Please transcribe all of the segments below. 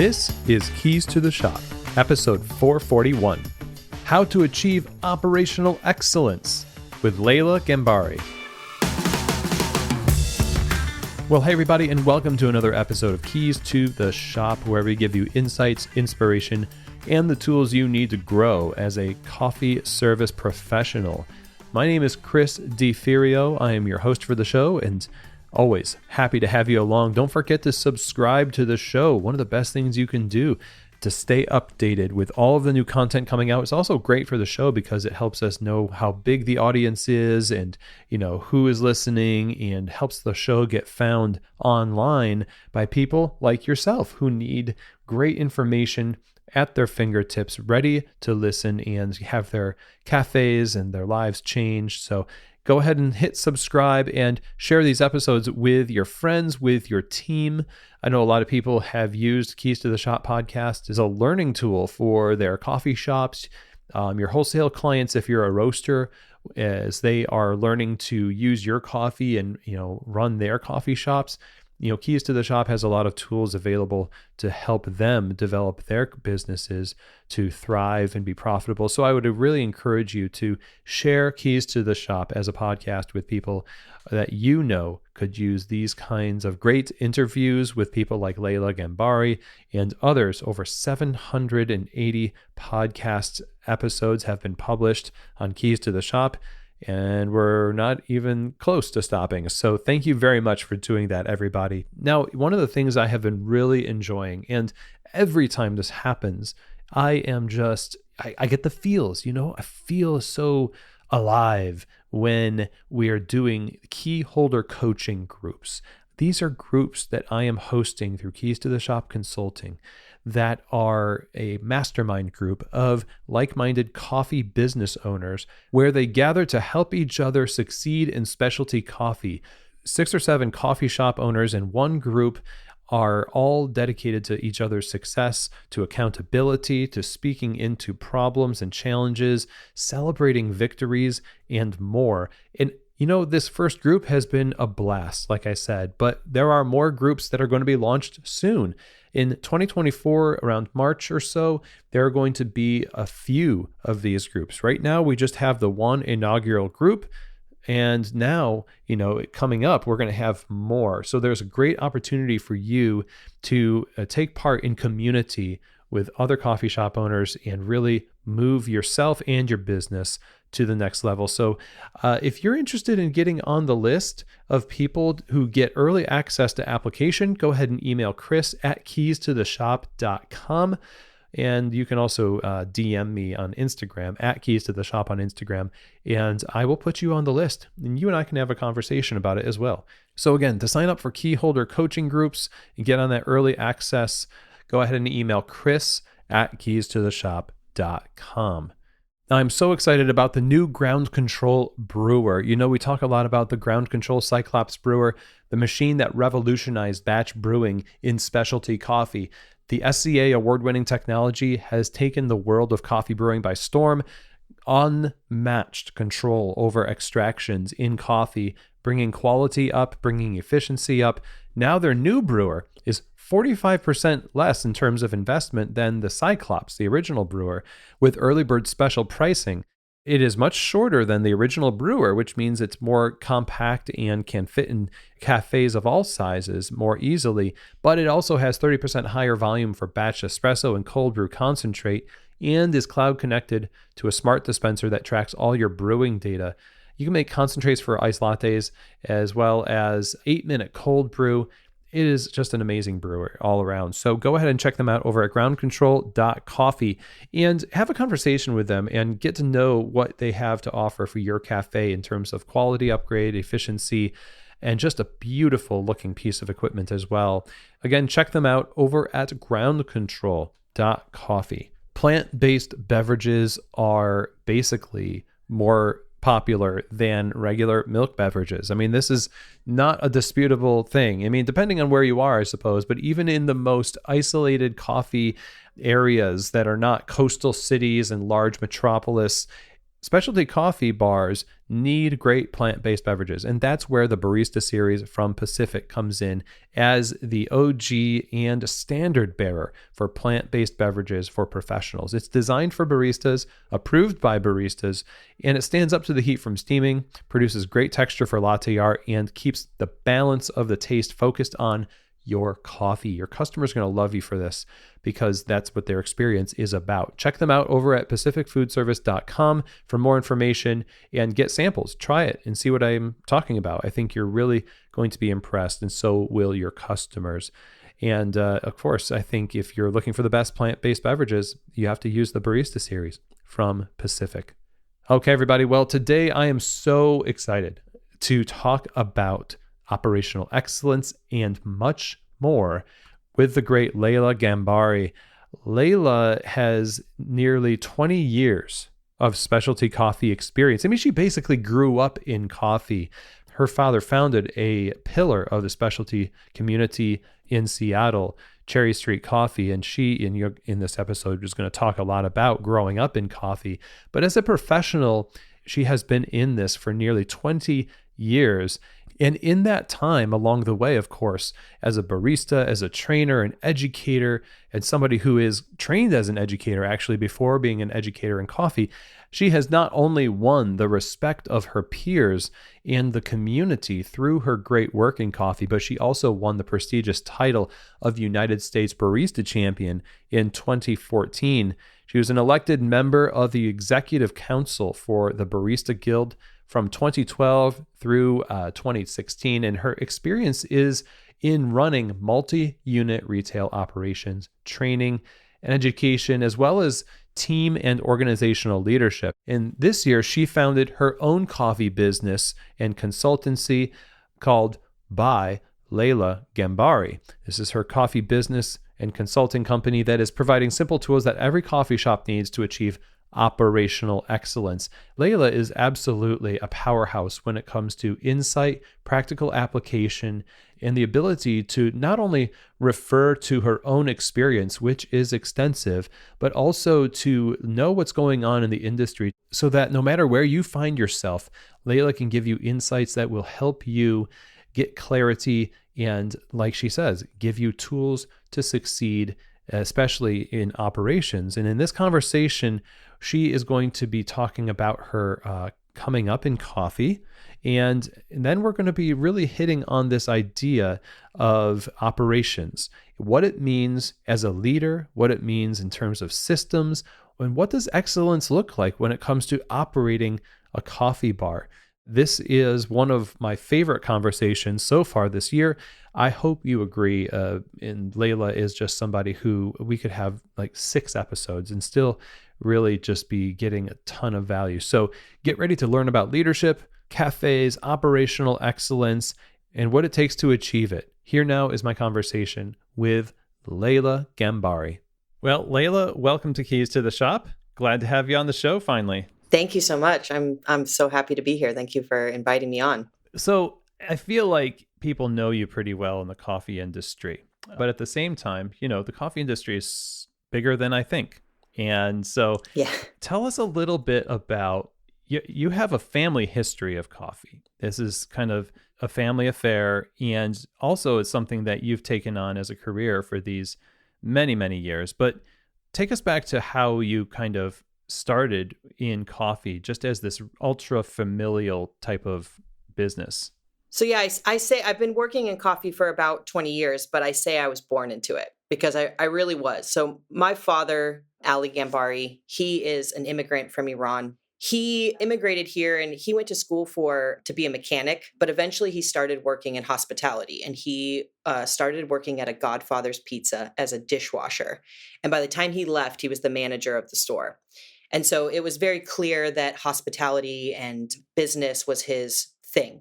This is Keys to the Shop, episode 441, How to Achieve Operational Excellence with Laila Ghambari. Well, hey everybody, and welcome to another episode of Keys to the Shop, where we give you insights, inspiration, and the tools you need to grow as a coffee service professional. My name is Chris DeFerio. I am your host for the show, and always happy to have you along. Don't forget to subscribe to the show. One of the best things you can do to stay updated with all of the new content coming out. It's also great for the show because it helps us know how big the audience is and, who is listening, and helps the show get found online by people like yourself who need great information at their fingertips, ready to listen and have their cafes and their lives changed. So go ahead and hit subscribe and share these episodes with your friends, with your team. I know a lot of people have used Keys to the Shop podcast as a learning tool for their coffee shops, your wholesale clients, if you're a roaster, as they are learning to use your coffee and, run their coffee shops. Keys to the Shop has a lot of tools available to help them develop their businesses to thrive and be profitable. So I would really encourage you to share Keys to the Shop as a podcast with people that could use these kinds of great interviews with people like Laila Ghambari and others. Over 780 podcast episodes have been published on Keys to the Shop, and we're not even close to stopping. So thank you very much for doing that, everybody. Now, one of the things I have been really enjoying, and every time this happens, I get the feels, I feel so alive when we are doing key holder coaching groups. These are groups that I am hosting through Keys to the Shop Consulting that are a mastermind group of like-minded coffee business owners where they gather to help each other succeed in specialty coffee. 6 or 7 coffee shop owners in one group are all dedicated to each other's success, to accountability, to speaking into problems and challenges, celebrating victories, and more. And this first group has been a blast, like I said, but there are more groups that are going to be launched soon. In 2024, around March or so, there are going to be a few of these groups. Right now, we just have the one inaugural group. And now, coming up, we're going to have more. So there's a great opportunity for you to take part in community with other coffee shop owners and really move yourself and your business to the next level. So if you're interested in getting on the list of people who get early access to application, go ahead and email chris@keystotheshop.com. And you can also DM me on Instagram, @KeysToTheShop on Instagram, and I will put you on the list. And you and I can have a conversation about it as well. So again, to sign up for key holder coaching groups and get on that early access, go ahead and email chris@KeysToTheShop.com. Now, I'm so excited about the new Ground Control brewer. We talk a lot about the Ground Control Cyclops brewer, the machine that revolutionized batch brewing in specialty coffee. The SCA award-winning technology has taken the world of coffee brewing by storm. Unmatched control over extractions in coffee, bringing quality up, bringing efficiency up. Now their new brewer is 45% less in terms of investment than the Cyclops, the original brewer, with early bird special pricing. It is much shorter than the original brewer, which means it's more compact and can fit in cafes of all sizes more easily, but it also has 30% higher volume for batch espresso and cold brew concentrate, and is cloud connected to a smart dispenser that tracks all your brewing data. You can make concentrates for iced lattes as well as 8-minute cold brew. It is just an amazing brewer all around. So go ahead and check them out over at groundcontrol.coffee and have a conversation with them and get to know what they have to offer for your cafe in terms of quality upgrade, efficiency, and just a beautiful looking piece of equipment as well. Again, check them out over at groundcontrol.coffee. Plant-based beverages are basically more popular than regular milk beverages. This is not a disputable thing. Depending on where you are, I suppose, but even in the most isolated coffee areas that are not coastal cities and large metropolis, Specialty coffee bars need great plant-based beverages, and that's where the Barista series from Pacific comes in as the OG and standard bearer for plant-based beverages for professionals. It's designed for baristas, approved by baristas, and it stands up to the heat from steaming, produces great texture for latte art, and keeps the balance of the taste focused on your coffee. Your customers are going to love you for this because that's what their experience is about. Check them out over at pacificfoodservice.com for more information and get samples. Try it and see what I'm talking about. I think you're really going to be impressed, and so will your customers. And of course, I think if you're looking for the best plant-based beverages, you have to use the Barista series from Pacific. Okay, everybody. Well, today I am so excited to talk about operational excellence and much more with the great Laila Ghambari. Laila has nearly 20 years of specialty coffee experience. I mean, she basically grew up in coffee. Her father founded a pillar of the specialty community in Seattle, Cherry Street Coffee, and she, in this episode, is going to talk a lot about growing up in coffee. But as a professional, she has been in this for nearly 20 years. And in that time along the way, of course, as a barista, as a trainer, an educator, and somebody who is trained as an educator actually before being an educator in coffee, she has not only won the respect of her peers and the community through her great work in coffee, but she also won the prestigious title of United States Barista Champion in 2014. She was an elected member of the Executive Council for the Barista Guild from 2012 through 2016, and her experience is in running multi-unit retail operations, training, and education, as well as team and organizational leadership. And this year, she founded her own coffee business and consultancy called by Laila Ghambari. This is her coffee business and consulting company that is providing simple tools that every coffee shop needs to achieve operational excellence. Laila is absolutely a powerhouse when it comes to insight, practical application, and the ability to not only refer to her own experience, which is extensive, but also to know what's going on in the industry so that no matter where you find yourself, Laila can give you insights that will help you get clarity and, like she says, give you tools to succeed, especially in operations. And in this conversation, she is going to be talking about her coming up in coffee. And then we're going to be really hitting on this idea of operations, what it means as a leader, what it means in terms of systems, and what does excellence look like when it comes to operating a coffee bar. This is one of my favorite conversations so far this year. I hope you agree. And Laila is just somebody who we could have like 6 episodes and still really just be getting a ton of value. So get ready to learn about leadership, cafes, operational excellence, and what it takes to achieve it. Here now is my conversation with Laila Ghambari. Well, Laila, welcome to Keys to the Shop. Glad to have you on the show finally. Thank you so much. I'm so happy to be here. Thank you for inviting me on. So I feel like people know you pretty well in the coffee industry, but at the same time, the coffee industry is bigger than I think. And so Tell us a little bit about, you have a family history of coffee. This is kind of a family affair. And also it's something that you've taken on as a career for these many, many years. But take us back to how you kind of started in coffee just as this ultra familial type of business. So I say I've been working in coffee for about 20 years, but I say I was born into it because I really was. So my father, Laila Ghambari, he is an immigrant from Iran. He immigrated here and he went to school to be a mechanic, but eventually he started working in hospitality, and he started working at a Godfather's Pizza as a dishwasher. And by the time he left, he was the manager of the store. And so it was very clear that hospitality and business was his thing.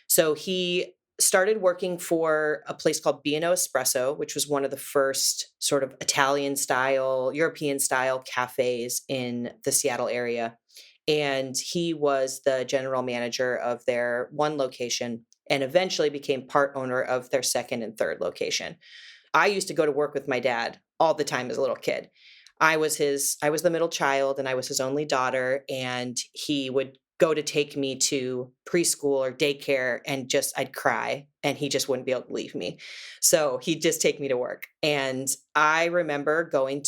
So he started working for a place called B&O Espresso, which was one of the first sort of Italian style, European style cafes in the Seattle area. And he was the general manager of their one location and eventually became part owner of their second and third location. I used to go to work with my dad all the time as a little kid. I was the middle child and I was his only daughter. And he would go to take me to preschool or daycare and I'd cry and he just wouldn't be able to leave me. So he'd just take me to work. And I remember going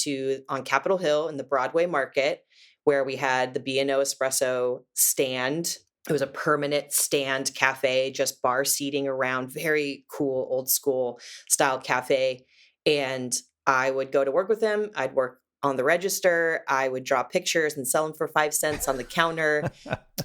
on Capitol Hill in the Broadway Market where we had the B&O espresso stand. It was a permanent stand cafe, just bar seating around, very cool, old school style cafe. And I would go to work with him. I'd work on the register. I would draw pictures and sell them for 5 cents on the counter.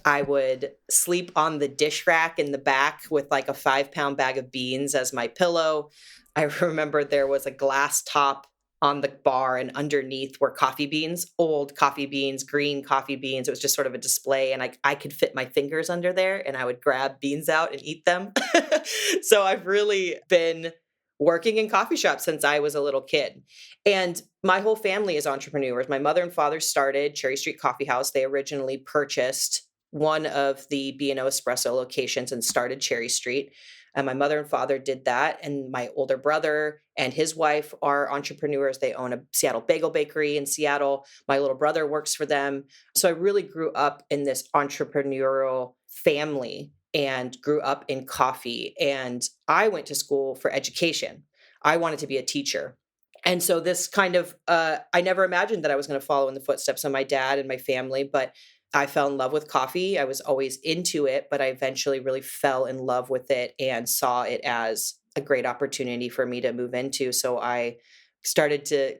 I would sleep on the dish rack in the back with like a 5-pound bag of beans as my pillow. I remember there was a glass top on the bar and underneath were coffee beans, old coffee beans, green coffee beans. It was just sort of a display and I could fit my fingers under there and I would grab beans out and eat them. So I've really been working in coffee shops since I was a little kid. And my whole family is entrepreneurs. My mother and father started Cherry Street Coffee House. They originally purchased one of the B&O espresso locations and started Cherry Street. And my mother and father did that. And my older brother and his wife are entrepreneurs. They own a Seattle bagel bakery in Seattle. My little brother works for them. So I really grew up in this entrepreneurial family and grew up in coffee. And I went to school for education. I wanted to be a teacher. And so this kind of, I never imagined that I was going to follow in the footsteps of my dad and my family, but I fell in love with coffee. I was always into it, but I eventually really fell in love with it and saw it as a great opportunity for me to move into. So I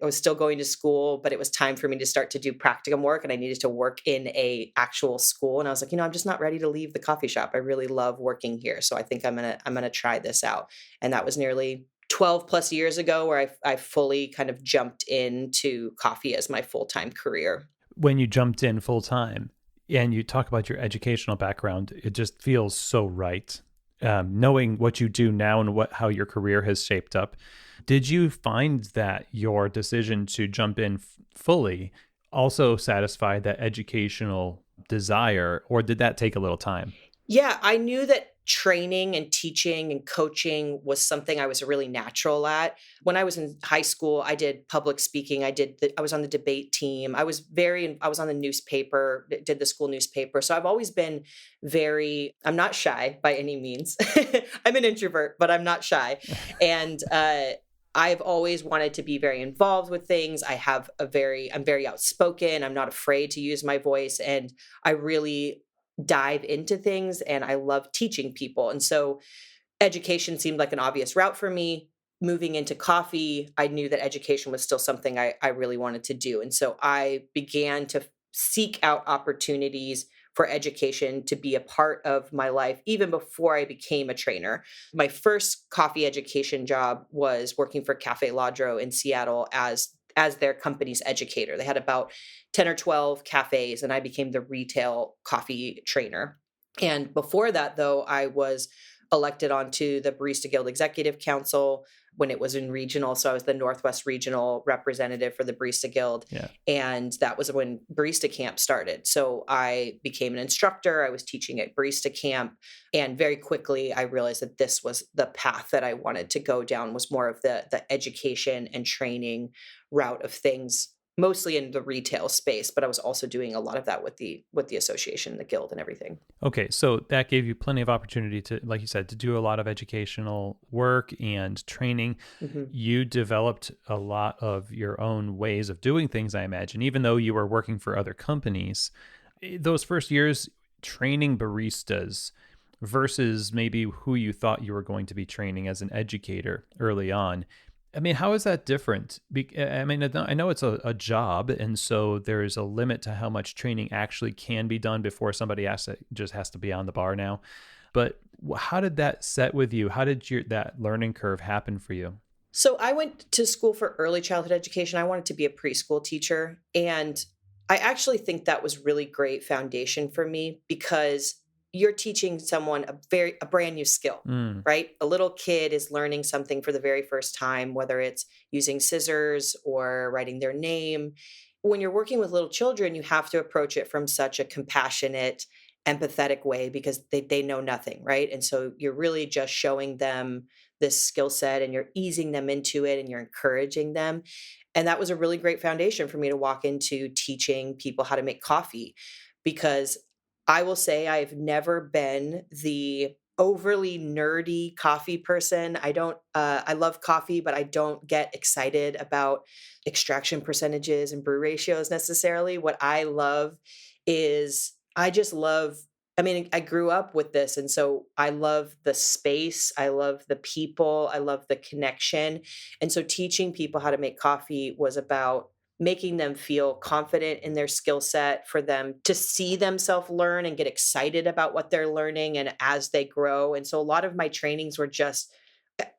was still going to school, but it was time for me to start to do practicum work and I needed to work in a actual school. And I was like, I'm just not ready to leave the coffee shop. I really love working here. So I think I'm going to try this out. And that was nearly 12 plus years ago where I fully kind of jumped into coffee as my full-time career. When you jumped in full-time and you talk about your educational background, it just feels so right. Knowing what you do now and how your career has shaped up, did you find that your decision to jump in fully also satisfied that educational desire, or did that take a little time? Yeah, I knew that training and teaching and coaching was something I was really natural at. When I was in high school, I did public speaking. I was on the debate team. I was on the newspaper, did the school newspaper. So I've always been I'm not shy by any means. I'm an introvert, but I'm not shy. And, I've always wanted to be very involved with things. I'm very outspoken. I'm not afraid to use my voice. And I really dive into things and I love teaching people. And so education seemed like an obvious route for me. Moving into coffee, I knew that education was still something I really wanted to do. And so I began to seek out opportunities for education to be a part of my life, even before I became a trainer. My first coffee education job was working for Cafe Ladro in Seattle as their company's educator. They had about 10 or 12 cafes, and I became the retail coffee trainer. And before that, though, I was elected onto the Barista Guild Executive Council when it was in regional. So I was the Northwest Regional representative for the Barista Guild. Yeah. And that was when Barista Camp started. So I became an instructor. I was teaching at Barista Camp. And very quickly, I realized that this was the path that I wanted to go down, was more of the education and training route of things, mostly in the retail space, but I was also doing a lot of that with the association, the guild and everything. Okay. So that gave you plenty of opportunity to, like you said, to do a lot of educational work and training. Mm-hmm. You developed a lot of your own ways of doing things, I imagine, even though you were working for other companies. Those first years training baristas versus maybe who you thought you were going to be training as an educator early on. I mean, how is that different? I mean, I know it's a job, and so there's a limit to how much training actually can be done before somebody just has to be on the bar now. But how did that set with you? How did that learning curve happen for you? So I went to school for early childhood education. I wanted to be a preschool teacher, and I actually think that was really great foundation for me because you're teaching someone a brand new skill, right? A little kid is learning something for the very first time, whether it's using scissors or writing their name. When you're working with little children, you have to approach it from such a compassionate, empathetic way because they know nothing, right? And so you're really just showing them this skill set and you're easing them into it and you're encouraging them. And that was a really great foundation for me to walk into teaching people how to make coffee, because I will say I've never been the overly nerdy coffee person. I love coffee, but I don't get excited about extraction percentages and brew ratios necessarily. What I love is I just love, I mean, I grew up with this. And so I love the space. I love the people. I love the connection. And so teaching people how to make coffee was about making them feel confident in their skill set, for them to see themselves learn and get excited about what they're learning and as they grow. And so a lot of my trainings were just,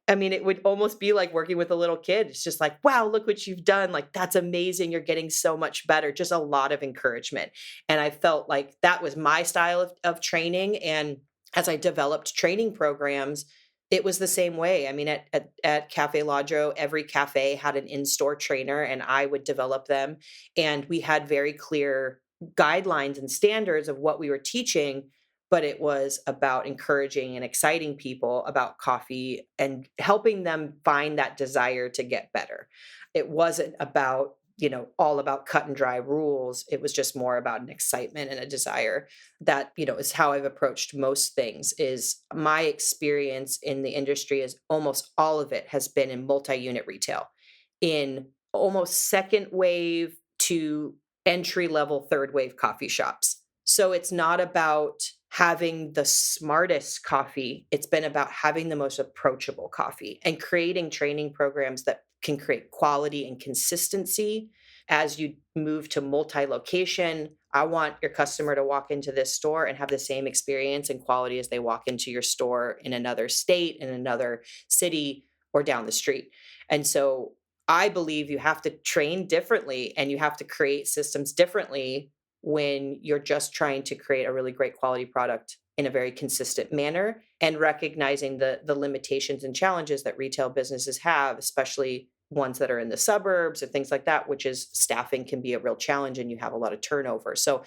I mean, it would almost be like working with a little kid. It's just like, wow, look what you've done. Like, that's amazing. You're getting so much better. Just a lot of encouragement. And I felt like that was my style of training. And as I developed training programs, it was the same way. I mean, at Cafe Ladro, every cafe had an in-store trainer and I would develop them. And we had very clear guidelines and standards of what we were teaching, but it was about encouraging and exciting people about coffee and helping them find that desire to get better. It wasn't about, all about cut and dry rules. It was just more about an excitement and a desire. That, is how I've approached most things. Is my experience in the industry is almost all of it has been in multi-unit retail, in almost second wave to entry level third wave coffee shops. So it's not about having the smartest coffee. It's been about having the most approachable coffee and creating training programs that can create quality and consistency as you move to multi-location. I want your customer to walk into this store and have the same experience and quality as they walk into your store in another state, in another city, or down the street. And so I believe you have to train differently and you have to create systems differently when you're just trying to create a really great quality product in a very consistent manner, and recognizing the limitations and challenges that retail businesses have, especially ones that are in the suburbs or things like that, which is staffing can be a real challenge and you have a lot of turnover. So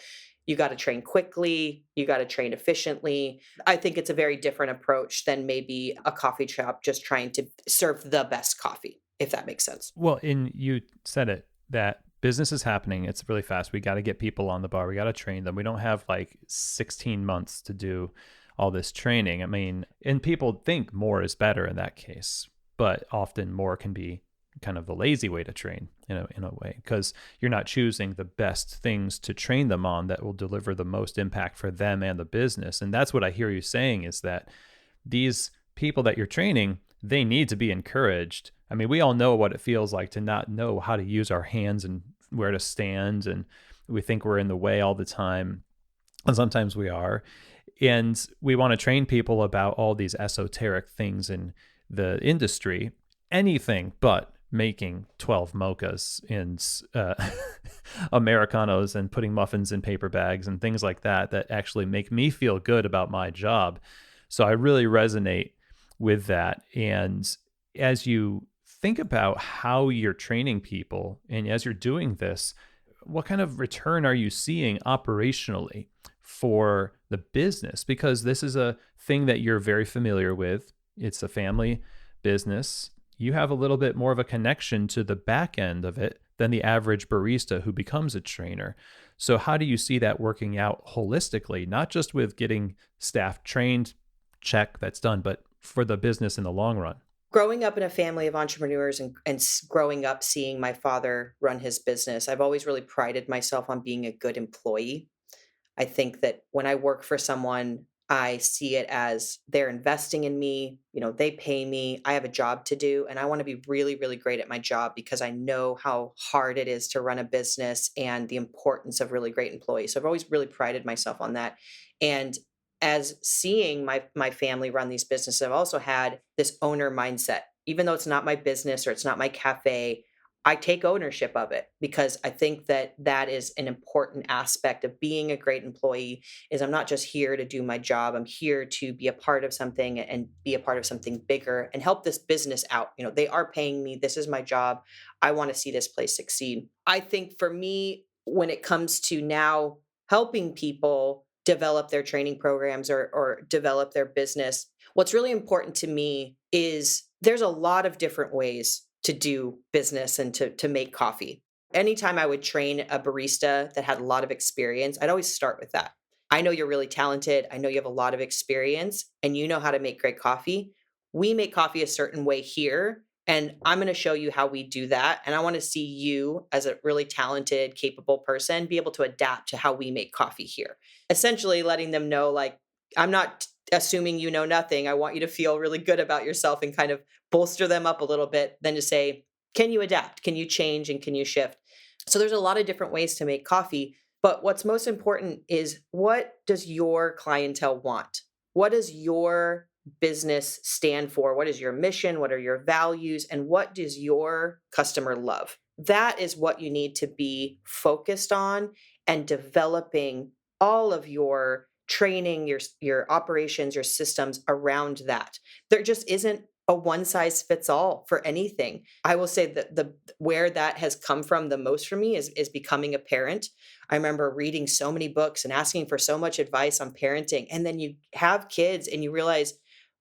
you got to train quickly, you got to train efficiently. I think it's a very different approach than maybe a coffee shop just trying to serve the best coffee, if that makes sense. Well, and you said it, that business is happening. It's really fast. We got to get people on the bar. We got to train them. We don't have like 16 months to do all this training. I mean, and people think more is better in that case, but often more can be kind of the lazy way to train in a way, because you're not choosing the best things to train them on that will deliver the most impact for them and the business. And that's what I hear you saying, is that these people that you're training, they need to be encouraged. I mean, we all know what it feels like to not know how to use our hands and where to stand. And we think we're in the way all the time. And sometimes we are. And we want to train people about all these esoteric things in the industry, anything but making 12 mochas and Americanos and putting muffins in paper bags and things like that actually make me feel good about my job. So I really resonate with that. And as you think about how you're training people and as you're doing this, what kind of return are you seeing operationally for the business? Because this is a thing that you're very familiar with. It's a family business. You have a little bit more of a connection to the back end of it than the average barista who becomes a trainer. So how do you see that working out holistically, not just with getting staff trained, check, that's done, but for the business in the long run? Growing up in a family of entrepreneurs and growing up seeing my father run his business, I've always really prided myself on being a good employee. I think that when I work for someone, I see it as they're investing in me. They pay me. I have a job to do, and I want to be really, really great at my job because I know how hard it is to run a business and the importance of really great employees. So I've always really prided myself on that. And as seeing my family run these businesses, I've also had this owner mindset. Even though it's not my business or it's not my cafe, I take ownership of it because I think that that is an important aspect of being a great employee. Is I'm not just here to do my job. I'm here to be a part of something and be a part of something bigger and help this business out. They are paying me. This is my job. I want to see this place succeed. I think for me, when it comes to now helping people develop their training programs or develop their business. What's really important to me is there's a lot of different ways to do business and to make coffee. Anytime I would train a barista that had a lot of experience, I'd always start with that. I know you're really talented. I know you have a lot of experience and you know how to make great coffee. We make coffee a certain way here. And I'm going to show you how we do that. And I want to see you as a really talented, capable person be able to adapt to how we make coffee here. Essentially letting them know, like, I'm not assuming you know nothing. I want you to feel really good about yourself and kind of bolster them up a little bit, then to say, can you adapt? Can you change? And can you shift? So there's a lot of different ways to make coffee. But what's most important is, what does your clientele want? What does your business stand for? What is your mission? What are your values? And what does your customer love? That is what you need to be focused on, and developing all of your training, your operations, your systems around that. There just isn't a one size fits all for anything. I will say that the where that has come from the most for me is becoming a parent. I remember reading so many books and asking for so much advice on parenting. And then you have kids and you realize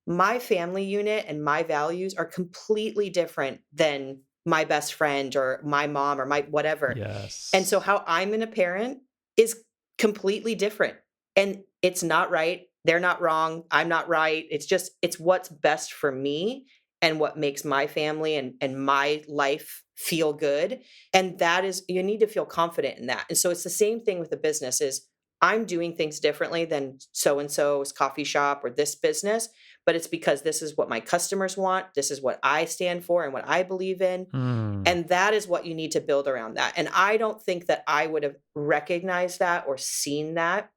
my family unit and my values are completely different than my best friend or my mom or my whatever. Yes. And so how I'm in a parent is completely different. And it's not right. They're not wrong. I'm not right. It's what's best for me and what makes my family and my life feel good. And that is, you need to feel confident in that. And so it's the same thing with the business. Is I'm doing things differently than so-and-so's coffee shop or this business, but it's because this is what my customers want. This is what I stand for and what I believe in. And that is what you need to build around that. And I don't think that I would have recognized that or seen that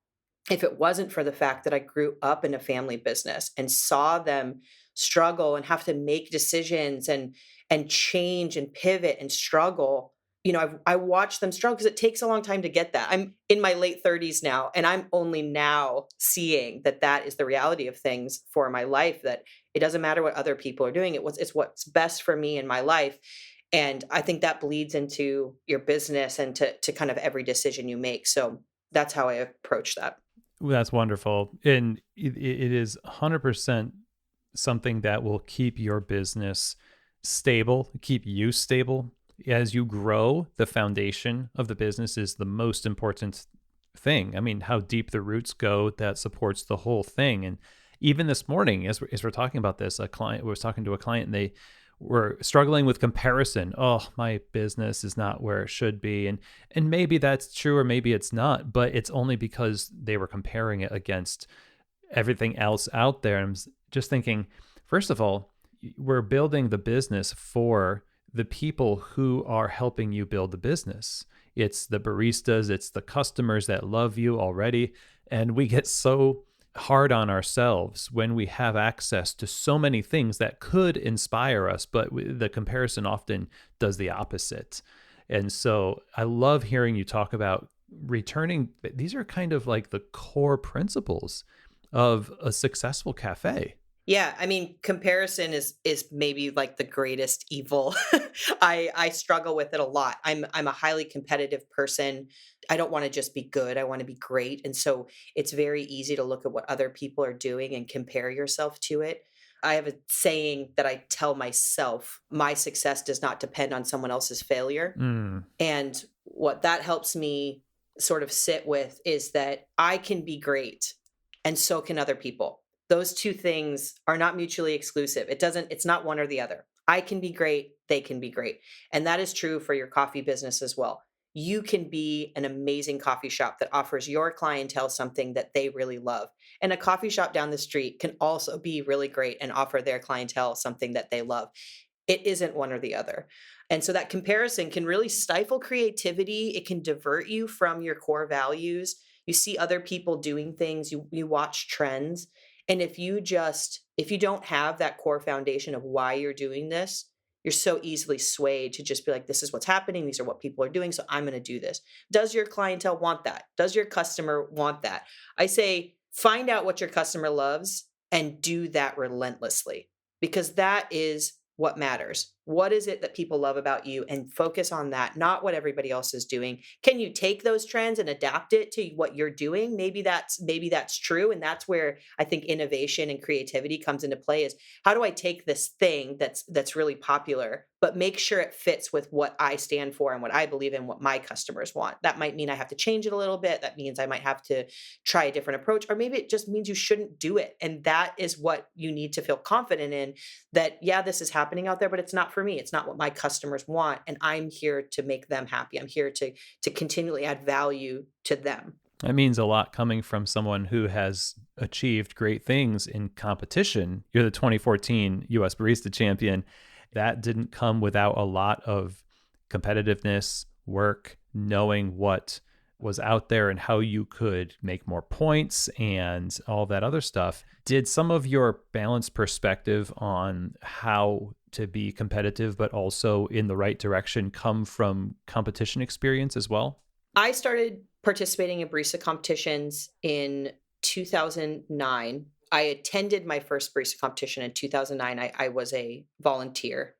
if it wasn't for the fact that I grew up in a family business and saw them struggle and have to make decisions and change and pivot and struggle. You know, I watched them struggle because it takes a long time to get that. I'm in my late 30s now, and I'm only now seeing that that is the reality of things for my life, that it doesn't matter what other people are doing. It's what's best for me in my life. And I think that bleeds into your business and to kind of every decision you make. So that's how I approach that. That's wonderful. And it is 100% something that will keep your business stable, keep you stable. As you grow, the foundation of the business is the most important thing. I mean, how deep the roots go, that supports the whole thing. And even this morning, as we're talking about this, a client was talking to a client, and they were struggling with comparison. Oh, my business is not where it should be. And maybe that's true, or maybe it's not, but it's only because they were comparing it against everything else out there. I'm just thinking, first of all, we're building the business for the people who are helping you build the business. It's the baristas, it's the customers that love you already. And we get so hard on ourselves when we have access to so many things that could inspire us, but the comparison often does the opposite. And so I love hearing you talk about returning. These are kind of like the core principles of a successful cafe. Yeah, I mean, comparison is maybe like the greatest evil. I struggle with it a lot. I'm a highly competitive person. I don't want to just be good. I want to be great. And so it's very easy to look at what other people are doing and compare yourself to it. I have a saying that I tell myself: my success does not depend on someone else's failure. And what that helps me sort of sit with is that I can be great, and so can other people. Those two things are not mutually exclusive. It's not one or the other. I can be great, they can be great. And that is true for your coffee business as well. You can be an amazing coffee shop that offers your clientele something that they really love. And a coffee shop down the street can also be really great and offer their clientele something that they love. It isn't one or the other. And so that comparison can really stifle creativity. It can divert you from your core values. You see other people doing things, you watch trends. And if you don't have that core foundation of why you're doing this, you're so easily swayed to just be like, this is what's happening. These are what people are doing. So I'm going to do this. Does your clientele want that? Does your customer want that? I say, find out what your customer loves and do that relentlessly, because that is what matters. What is it that people love about you? And focus on that, not what everybody else is doing. Can you take those trends and adapt it to what you're doing? Maybe that's true. And that's where I think innovation and creativity comes into play, is how do I take this thing that's really popular, but make sure it fits with what I stand for and what I believe in, what my customers want. That might mean I have to change it a little bit. That means I might have to try a different approach, or maybe it just means you shouldn't do it. And that is what you need to feel confident in, that, yeah, this is happening out there, but it's not for me. It's not what my customers want. And I'm here to make them happy. I'm here to continually add value to them. That means a lot coming from someone who has achieved great things in competition. You're the 2014 US Barista Champion. That didn't come without a lot of competitiveness, work, knowing what was out there and how you could make more points and all that other stuff. Did some of your balanced perspective on how to be competitive, but also in the right direction, come from competition experience as well? I started participating in barista competitions in 2009. I attended my first barista competition in 2009. I was a volunteer.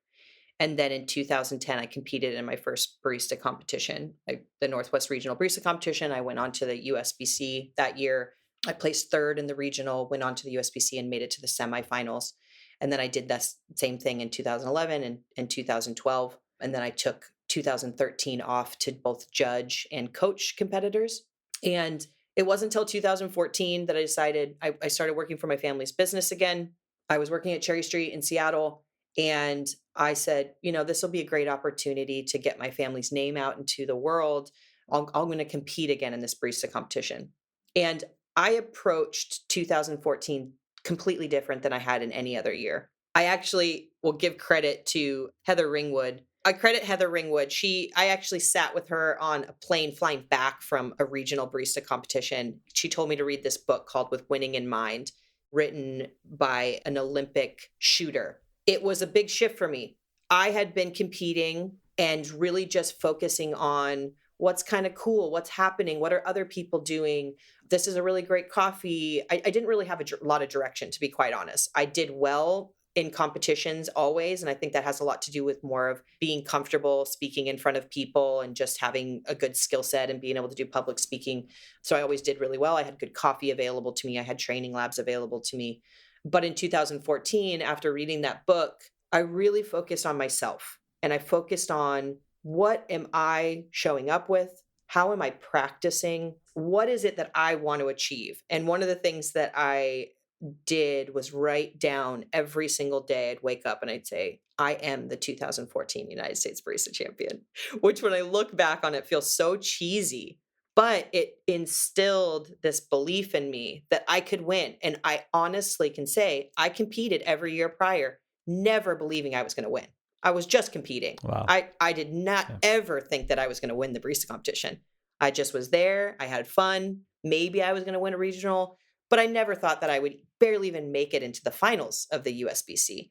And then in 2010, I competed in my first barista competition, the Northwest Regional Barista Competition. I went on to the USBC that year. I placed third in the regional, went on to the USBC and made it to the semifinals. And then I did that same thing in 2011 and 2012. And then I took 2013 off to both judge and coach competitors. And it wasn't until 2014 that I decided I started working for my family's business again. I was working at Cherry Street in Seattle. And I said, this will be a great opportunity to get my family's name out into the world. I'm going to compete again in this barista competition. And I approached 2014 completely different than I had in any other year. I actually will give credit to Heather Ringwood. I credit Heather Ringwood. I actually sat with her on a plane flying back from a regional barista competition. She told me to read this book called With Winning in Mind, written by an Olympic shooter. It was a big shift for me. I had been competing and really just focusing on what's kind of cool, what's happening, what are other people doing. This is a really great coffee. I didn't really have a lot of direction, to be quite honest. I did well in competitions always. And I think that has a lot to do with more of being comfortable speaking in front of people and just having a good skill set and being able to do public speaking. So I always did really well. I had good coffee available to me. I had training labs available to me. But in 2014, after reading that book, I really focused on myself, and I focused on, what am I showing up with? How am I practicing? What is it that I want to achieve? And one of the things that I did was write down every single day. I'd wake up and I'd say, I am the 2014 United States Barista Champion, which when I look back on it feels so cheesy. But it instilled this belief in me that I could win. And I honestly can say I competed every year prior, never believing I was going to win. I was just competing. Wow. I did not ever think that I was going to win the barista competition. I just was there. I had fun. Maybe I was going to win a regional, but I never thought that I would barely even make it into the finals of the USBC.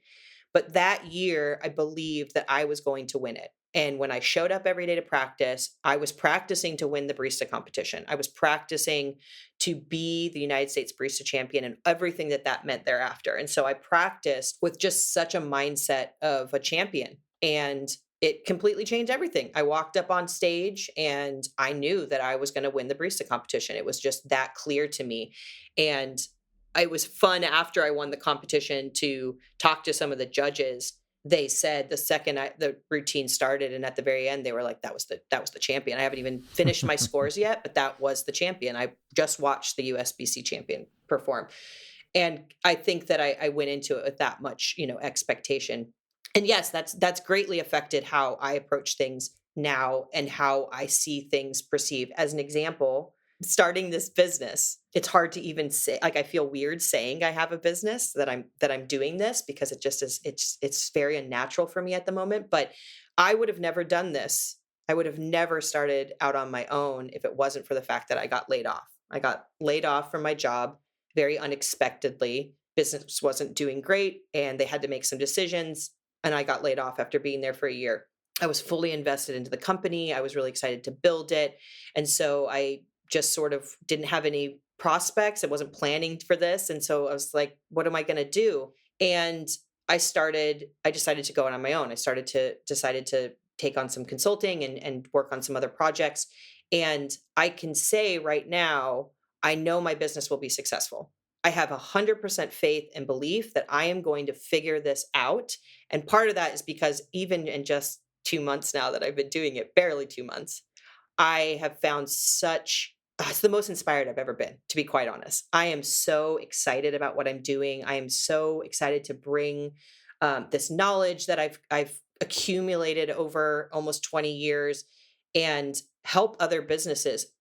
But that year, I believed that I was going to win it. And when I showed up every day to practice, I was practicing to win the barista competition. I was practicing to be the United States Barista Champion and everything that meant thereafter. And so I practiced with just such a mindset of a champion. And it completely changed everything. I walked up on stage and I knew that I was going to win the barista competition. It was just that clear to me. And it was fun after I won the competition to talk to some of the judges. They said the second the routine started, and at the very end, they were like, that was the champion. I haven't even finished my scores yet, but that was the champion. I just watched the USBC champion perform. And I think that I went into it with that much, expectation. And yes, that's greatly affected how I approach things now and how I see things perceived. As an example, starting this business, it's hard to even say, like, I feel weird saying I have a business, that I'm doing this, because it just is, it's very unnatural for me at the moment. But I would have never done this. I would have never started out on my own if it wasn't for the fact that I got laid off. I got laid off from my job very unexpectedly. Business wasn't doing great and they had to make some decisions. And I got laid off after being there for a year. I was fully invested into the company. I was really excited to build it. And so I just sort of didn't have any prospects. I wasn't planning for this. And so I was like, what am I going to do? And I decided to go out on my own. Decided to take on some consulting and work on some other projects. And I can say right now, I know my business will be successful. I have 100% faith and belief that I am going to figure this out. And part of that is because even in just 2 months now that I've been doing it, barely 2 months, I have found it's the most inspired I've ever been, to be quite honest. I am so excited about what I'm doing. I am so excited to bring this knowledge that I've accumulated over almost 20 years and help businesses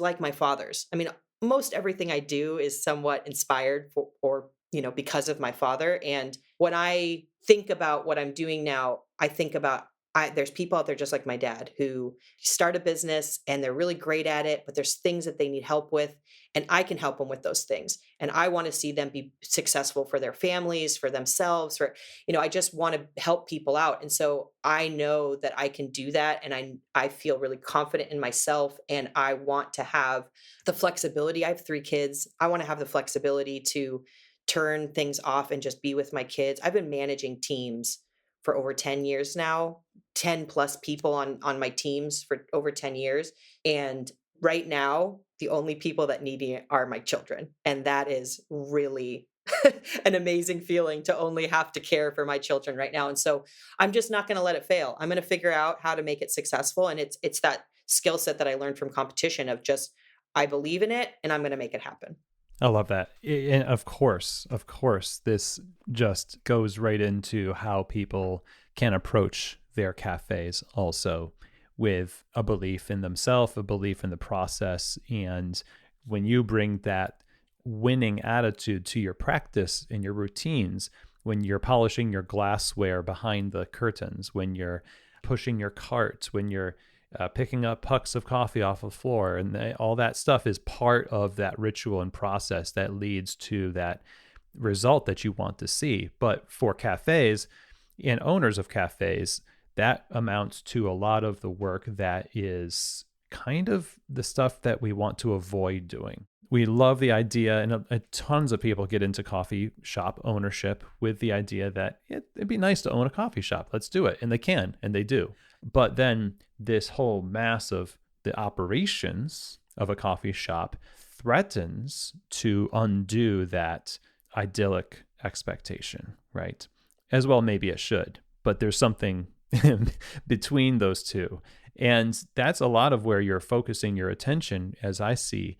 like my father's. I mean, most everything I do is somewhat inspired because of my father. And when I think about what I'm doing now, I think about there's people out there just like my dad who start a business and they're really great at it, but there's things that they need help with, and I can help them with those things. And I want to see them be successful for their families, for themselves, I just want to help people out. And so I know that I can do that, and I feel really confident in myself, and I want to have the flexibility. I have 3 kids. I want to have the flexibility to turn things off and just be with my kids. I've been managing teams for over 10 years now, 10 plus people on my teams for over 10 years. And right now, the only people that need me are my children. And that is really an amazing feeling to only have to care for my children right now. And so I'm just not going to let it fail. I'm going to figure out how to make it successful. And it's that skill set that I learned from competition of just, I believe in it and I'm going to make it happen. I love that. And of course, this just goes right into how people can approach their cafes also, with a belief in themselves, a belief in the process. And when you bring that winning attitude to your practice and your routines, when you're polishing your glassware behind the curtains, when you're pushing your carts, when you're picking up pucks of coffee off the floor, and all that stuff is part of that ritual and process that leads to that result that you want to see. But for cafes and owners of cafes, that amounts to a lot of the work that is kind of the stuff that we want to avoid doing. We love the idea, and tons of people get into coffee shop ownership with the idea that it'd be nice to own a coffee shop. Let's do it. And they can, and they do. But then this whole mass of the operations of a coffee shop threatens to undo that idyllic expectation, right? As well, maybe it should, but there's something between those two. And that's a lot of where you're focusing your attention, as I see,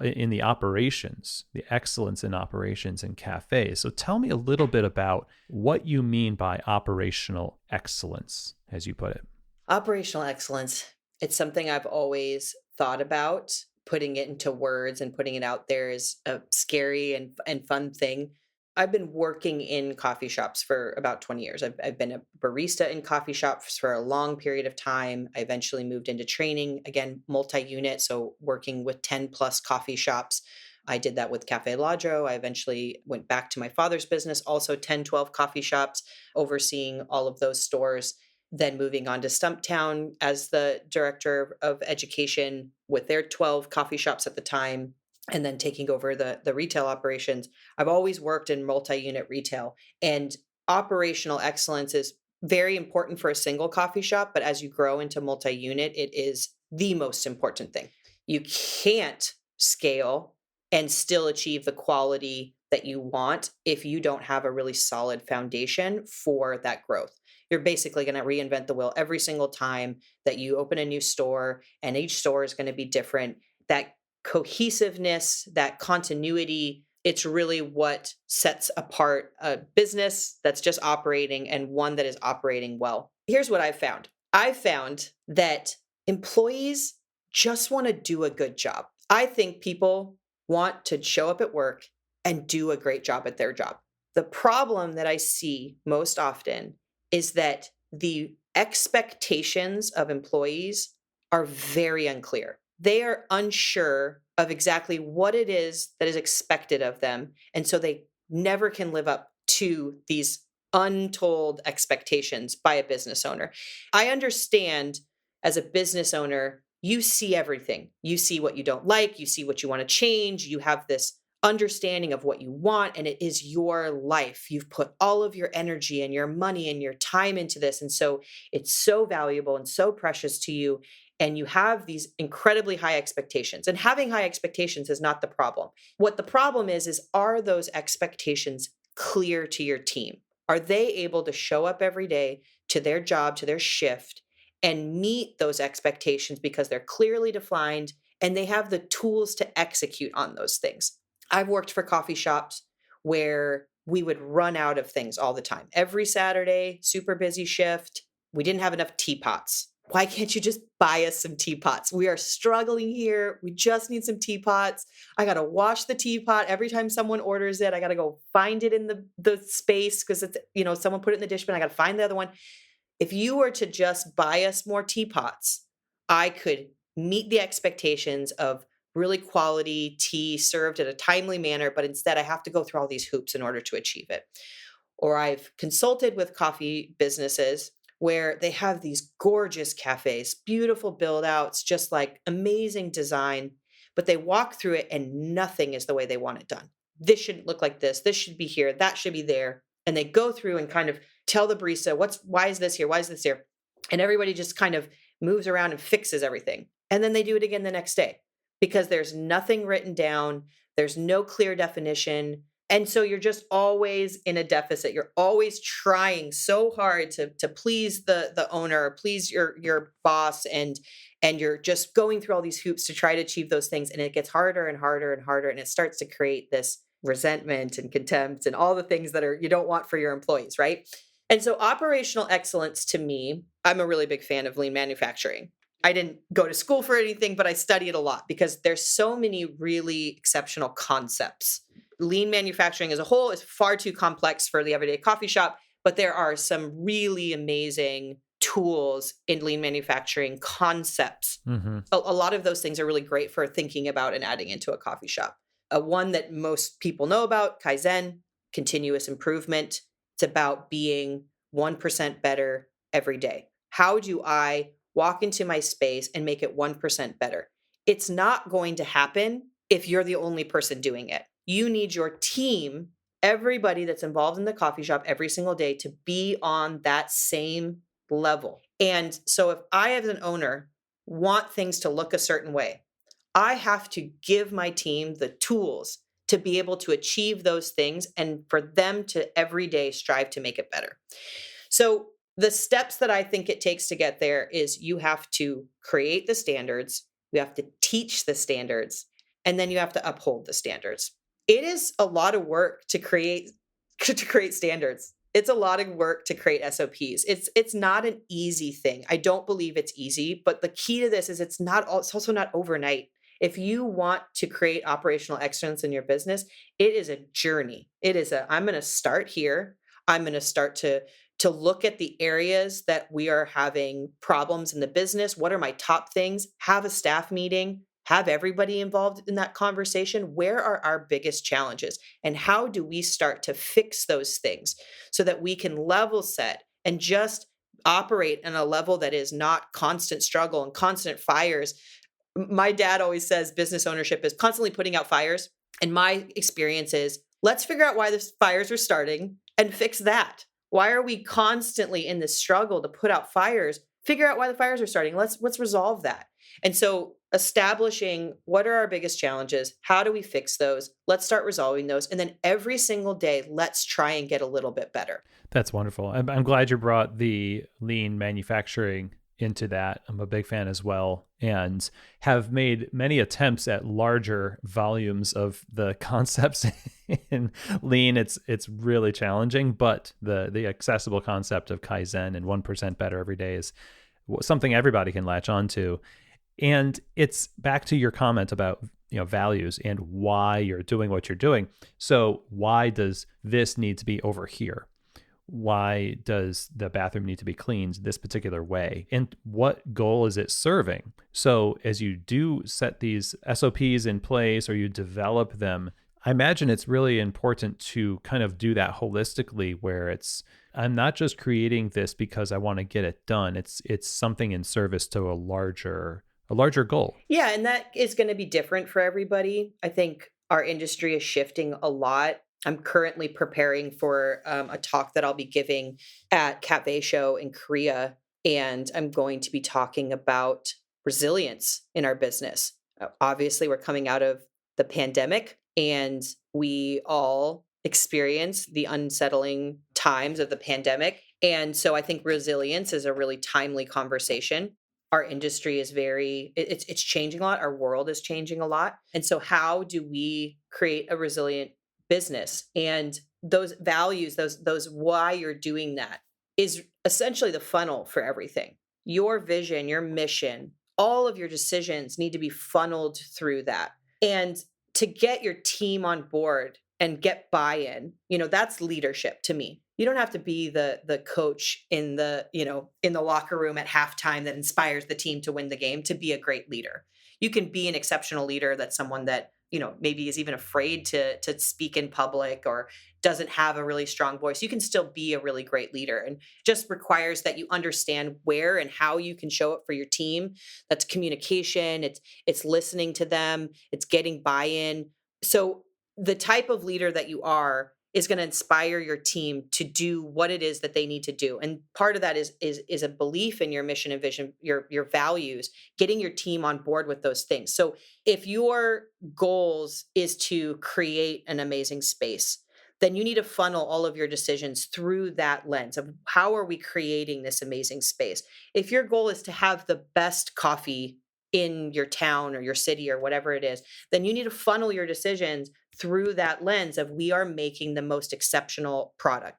in the operations, the excellence in operations in cafes. So tell me a little bit about what you mean by operational excellence, as you put it. Operational excellence, it's something I've always thought about. Putting it into words and putting it out there is a scary and fun thing. I've been working in coffee shops for about 20 years. I've been a barista in coffee shops for a long period of time. I eventually moved into training, again, multi-unit, so working with 10 plus coffee shops. I did that with Cafe Ladro. I eventually went back to my father's business, also 10, 12 coffee shops, overseeing all of those stores. Then moving on to Stumptown as the director of education with their 12 coffee shops at the time, and then taking over the retail operations. I've always worked in multi-unit retail, and operational excellence is very important for a single coffee shop. But as you grow into multi-unit, it is the most important thing. You can't scale and still achieve the quality that you want if you don't have a really solid foundation for that growth. You're basically going to reinvent the wheel every single time that you open a new store, and each store is going to be different. That cohesiveness, that continuity, it's really what sets apart a business that's just operating and one that is operating well. Here's what I've found. I've found that employees just want to do a good job. I think people want to show up at work and do a great job at their job. The problem that I see most often is that the expectations of employees are very unclear. They are unsure of exactly what it is that is expected of them. And so they never can live up to these untold expectations by a business owner. I understand, as a business owner, you see everything. You see what you don't like. You see what you want to change. You have this understanding of what you want, and it is your life. You've put all of your energy and your money and your time into this. And so it's so valuable and so precious to you. And you have these incredibly high expectations. And having high expectations is not the problem. What the problem is are those expectations clear to your team? Are they able to show up every day to their job, to their shift, and meet those expectations because they're clearly defined and they have the tools to execute on those things? I've worked for coffee shops where we would run out of things all the time. Every Saturday, super busy shift, we didn't have enough teapots. Why can't you just buy us some teapots? We are struggling here. We just need some teapots. I got to wash the teapot every time someone orders it. I got to go find it in the space because it's, someone put it in the dish bin. I got to find the other one. If you were to just buy us more teapots, I could meet the expectations of really quality tea served in a timely manner, but instead I have to go through all these hoops in order to achieve it. Or I've consulted with coffee businesses where they have these gorgeous cafes, beautiful build outs, just like amazing design, but they walk through it and nothing is the way they want it done. This shouldn't look like this. This should be here. That should be there. And they go through and kind of tell the barista, why is this here? Why is this here? And everybody just kind of moves around and fixes everything. And then they do it again the next day because there's nothing written down. There's no clear definition. And so you're just always in a deficit. You're always trying so hard to please the owner, please your boss, and you're just going through all these hoops to try to achieve those things. And it gets harder and harder and harder. And it starts to create this resentment and contempt and all the things that you don't want for your employees, right? And so operational excellence, to me, I'm a really big fan of lean manufacturing. I didn't go to school for anything, but I study it a lot because there's so many really exceptional concepts. Lean manufacturing as a whole is far too complex for the everyday coffee shop, but there are some really amazing tools in lean manufacturing concepts. Mm-hmm. A lot of those things are really great for thinking about and adding into a coffee shop. One that most people know about, Kaizen, continuous improvement. It's about being 1% better every day. How do I walk into my space and make it 1% better? It's not going to happen if you're the only person doing it. You need your team, everybody that's involved in the coffee shop every single day, to be on that same level. And so if I, as an owner, want things to look a certain way, I have to give my team the tools to be able to achieve those things and for them to every day strive to make it better. So the steps that I think it takes to get there is you have to create the standards, you have to teach the standards, and then you have to uphold the standards. It is a lot of work to create standards. It's a lot of work to create SOPs. It's not an easy thing. I don't believe it's easy, but the key to this is it's also not overnight. If you want to create operational excellence in your business, it is a journey. I'm going to start here. I'm going to start to look at the areas that we are having problems in the business. What are my top things? Have a staff meeting. Have everybody involved in that conversation. Where are our biggest challenges? And how do we start to fix those things so that we can level set and just operate on a level that is not constant struggle and constant fires? My dad always says business ownership is constantly putting out fires. And my experience is, let's figure out why the fires are starting and fix that. Why are we constantly in this struggle to put out fires? Figure out why the fires are starting. Let's resolve that. And so establishing what are our biggest challenges? How do we fix those? Let's start resolving those. And then every single day, let's try and get a little bit better. That's wonderful. I'm glad you brought the lean manufacturing into that. I'm a big fan as well, and have made many attempts at larger volumes of the concepts in lean. It's really challenging, but the accessible concept of Kaizen and 1% better every day is something everybody can latch onto. And it's back to your comment about values and why you're doing what you're doing. So why does this need to be over here? Why does the bathroom need to be cleaned this particular way? And what goal is it serving? So as you do set these SOPs in place or you develop them, I imagine it's really important to kind of do that holistically, where I'm not just creating this because I want to get it done. It's something in service to a larger goal. Yeah, and that is going to be different for everybody. I think Our industry is shifting a lot. I'm currently preparing for a talk that I'll be giving at Cafe Show in Korea, and I'm going to be talking about resilience in our business. Obviously, we're coming out of the pandemic, and we all experience the unsettling times of the pandemic. And so I think resilience is a really timely conversation. Our industry is it's changing a lot. Our world is changing a lot. And so how do we create a resilient business? And those values, those why you're doing that is essentially the funnel for everything. Your vision, your mission, all of your decisions need to be funneled through that. And to get your team on board and get buy-in, that's leadership to me. You don't have to be the coach in the locker room at halftime that inspires the team to win the game to be a great leader. You can be an exceptional leader that's someone that, maybe is even afraid to speak in public or doesn't have a really strong voice. You can still be a really great leader, and just requires that you understand where and how you can show up for your team. That's communication. It's listening to them. It's getting buy-in. So the type of leader that you are is going to inspire your team to do what it is that they need to do. And part of that is a belief in your mission and vision, your values, getting your team on board with those things. So if your goals is to create an amazing space, then you need to funnel all of your decisions through that lens of how are we creating this amazing space. If your goal is to have the best coffee in your town or your city or whatever it is, then you need to funnel your decisions through that lens of we are making the most exceptional product.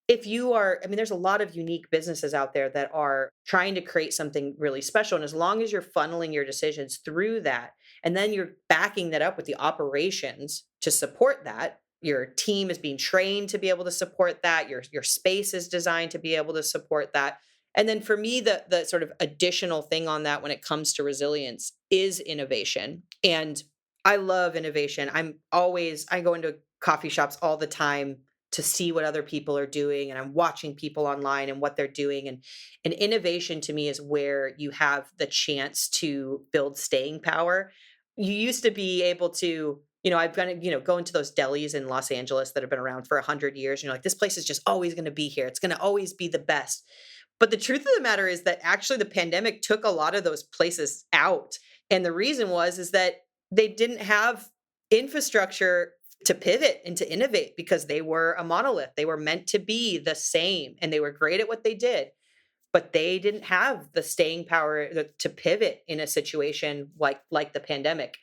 If you are, there's a lot of unique businesses out there that are trying to create something really special. And as long as you're funneling your decisions through that, and then you're backing that up with the operations to support that, your team is being trained to be able to support that, your space is designed to be able to support that. And then for me, the sort of additional thing on that when it comes to resilience is innovation. And I love innovation. I go into coffee shops all the time to see what other people are doing, and I'm watching people online and what they're doing. And innovation to me is where you have the chance to build staying power. You used to be able to, I've gone to, go into those delis in Los Angeles that have been around for 100 years. And you're like, this place is just always going to be here. It's going to always be the best. But the truth of the matter is that actually the pandemic took a lot of those places out. And the reason is that they didn't have infrastructure to pivot and to innovate because they were a monolith. They were meant to be the same, and they were great at what they did, but they didn't have the staying power to pivot in a situation like the pandemic.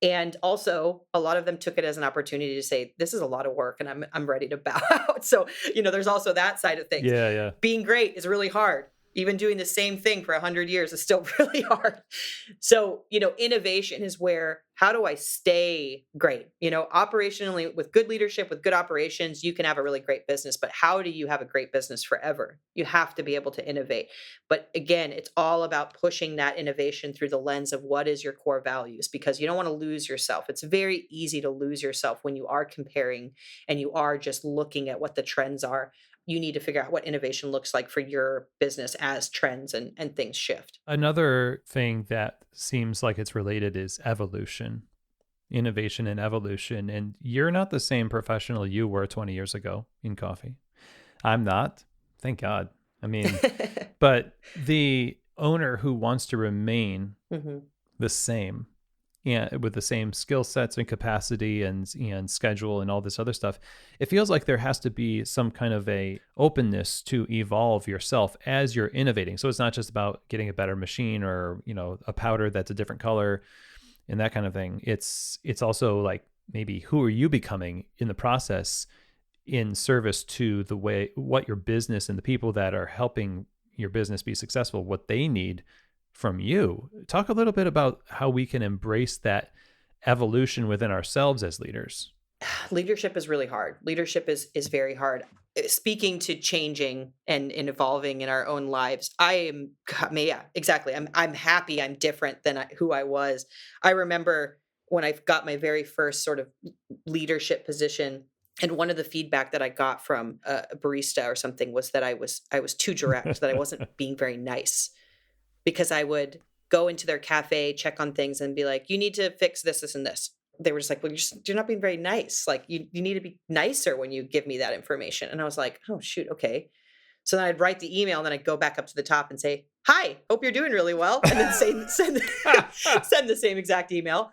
And also, a lot of them took it as an opportunity to say, this is a lot of work and I'm ready to bow out. So, there's also that side of things. Yeah. Being great is really hard. Even doing the same thing for 100 years is still really hard. So, innovation is where, how do I stay great? Operationally, with good leadership, with good operations, you can have a really great business, but how do you have a great business forever? You have to be able to innovate. But again, it's all about pushing that innovation through the lens of what is your core values, because you don't want to lose yourself. It's very easy to lose yourself when you are comparing and you are just looking at what the trends are. You need to figure out what innovation looks like for your business as trends and things shift. Another thing that seems like it's related is evolution, innovation and evolution. And you're not the same professional you were 20 years ago in coffee. I'm not, thank God. But the owner who wants to remain the same, and with the same skill sets and capacity and schedule and all this other stuff, it feels like there has to be some kind of a openness to evolve yourself as you're innovating. So it's not just about getting a better machine or, a powder that's a different color and that kind of thing. It's also like, maybe who are you becoming in the process in service to what your business and the people that are helping your business be successful, what they need from you. Talk a little bit about how we can embrace that evolution within ourselves as leaders. Leadership is really hard. Leadership is very hard. Speaking to changing and evolving in our own lives, exactly. I'm happy I'm different than who I was. I remember when I got my very first sort of leadership position, and one of the feedback that I got from a barista or something was that I was too direct, that I wasn't being very nice. Because I would go into their cafe, check on things and be like, you need to fix this, this, and this. they were just like, well, you're not being very nice. Like you need to be nicer when you give me that information. And I was like, oh shoot. Okay. So then I'd write the email and then I'd go back up to the top and say, hi, hope you're doing really well. And then send the same exact email.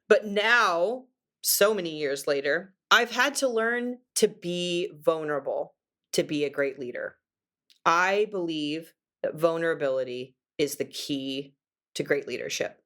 But now, so many years later, I've had to learn to be vulnerable to be a great leader. I believe that vulnerability is the key to great leadership.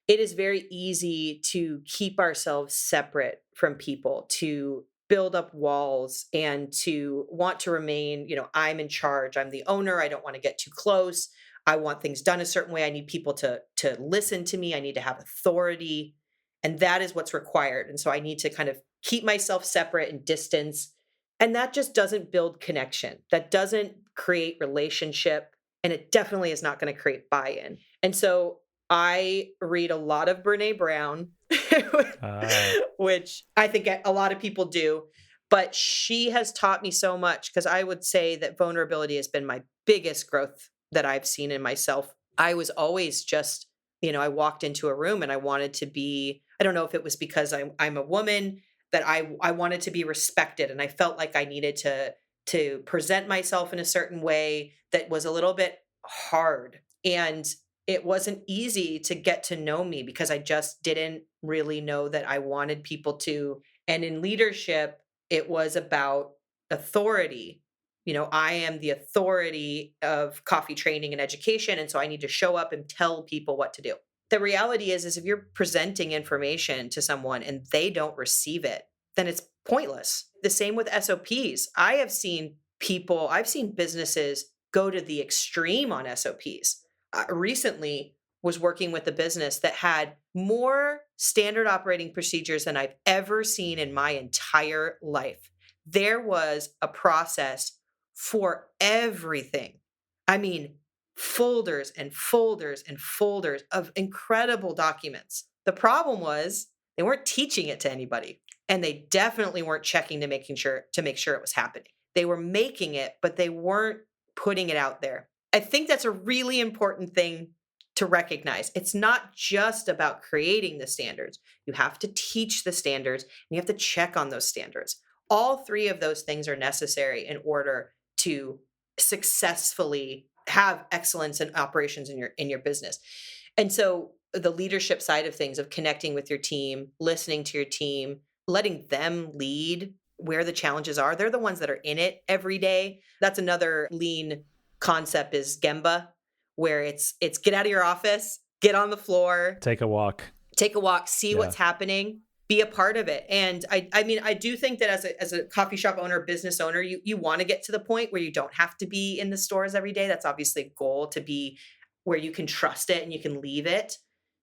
It is very easy to keep ourselves separate from people, to build up walls and to want to remain, I'm in charge. I'm the owner. I don't want to get too close. I want things done a certain way. I need people to listen to me. I need to have authority. And that is what's required. And so I need to kind of keep myself separate and distance. And that just doesn't build connection. That doesn't create relationship. And it definitely is not going to create buy-in. And so I read a lot of Brené Brown, which I think a lot of people do. But she has taught me so much, because I would say that vulnerability has been my biggest growth that I've seen in myself. I was always just, I walked into a room and I wanted to be, I don't know if it was because I'm a woman, that I wanted to be respected. And I felt like I needed to present myself in a certain way that was a little bit hard. And it wasn't easy to get to know me because I just didn't really know that I wanted people to. And in leadership, it was about authority. I am the authority of coffee training and education. And so I need to show up and tell people what to do. The reality is if you're presenting information to someone and they don't receive it, then it's pointless. The same with SOPs. I've seen businesses go to the extreme on SOPs. Recently was working with a business that had more standard operating procedures than I've ever seen in my entire life. There was a process for everything. I mean, folders and folders and folders of incredible documents. The problem was they weren't teaching it to anybody, and they definitely weren't checking to make sure it was happening. They were making it, but they weren't putting it out there. I think that's a really important thing to recognize. It's not just about creating the standards. You have to teach the standards, and you have to check on those standards. All three of those things are necessary in order to successfully have excellence in operations in your business. And so the leadership side of things, of connecting with your team, listening to your team, letting them lead where the challenges are. They're the ones that are in it every day. That's another lean concept, is Gemba, where it's get out of your office, get on the floor, take a walk, see what's happening, be a part of it. And I mean, I do think that as a coffee shop owner, business owner, you want to get to the point where you don't have to be in the stores every day. That's obviously a goal, to be where you can trust it and you can leave it.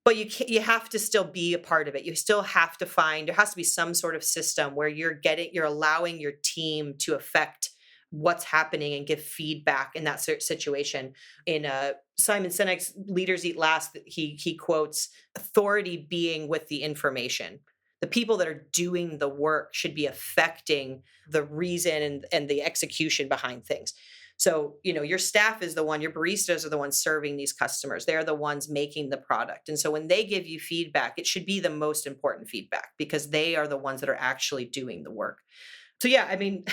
But you have to still be a part of it. You still have to there has to be some sort of system where you're allowing your team to affect what's happening and give feedback in that situation. In Simon Sinek's Leaders Eat Last, he quotes authority being with the information. The people that are doing the work should be affecting the reason and the execution behind things. So, your staff is your baristas are the ones serving these customers. They're the ones making the product. And so when they give you feedback, it should be the most important feedback, because they are the ones that are actually doing the work. So yeah, I mean,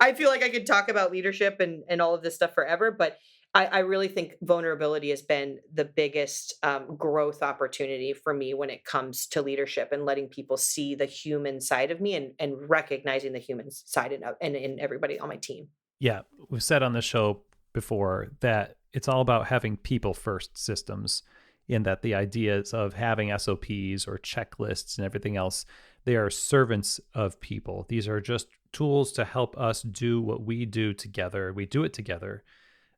I feel like I could talk about leadership and all of this stuff forever, but I really think vulnerability has been the biggest growth opportunity for me when it comes to leadership, and letting people see the human side of me and recognizing the human side in everybody on my team. Yeah, we've said on the show before that it's all about having people first systems, in that the ideas of having SOPs or checklists and everything else, they are servants of people. These are just tools to help us do what we do together. We do it together,